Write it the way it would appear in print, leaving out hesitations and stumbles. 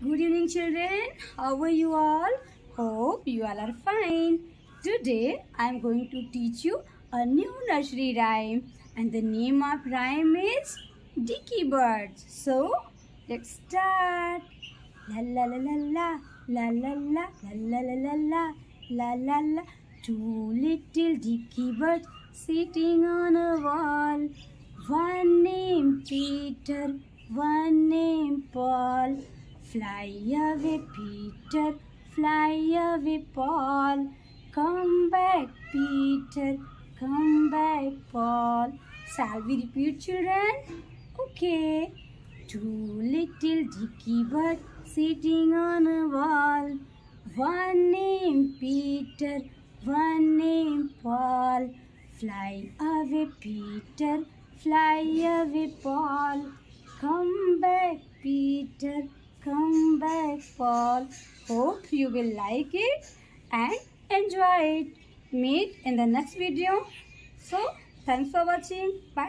Good evening, children. How are you all? Hope you all are fine. Today I am going to teach you a new nursery rhyme, and the name of rhyme is Dicky Birds. So let's start. La la la la la la la la la la la la la la. Two little dicky birds sitting on a wall. One named Peter, one named Paul. Fly away, Peter, fly away, Paul. Come back, Peter, come back, Paul. Shall we repeat, children? Okay. Two little dicky birds sitting on a wall. One named Peter, one named Paul. Fly away, Peter, fly away, Paul. Come back, Peter, come back, Paul. Hope you will like it and enjoy it. Meet in the next video. So, thanks for watching. Bye.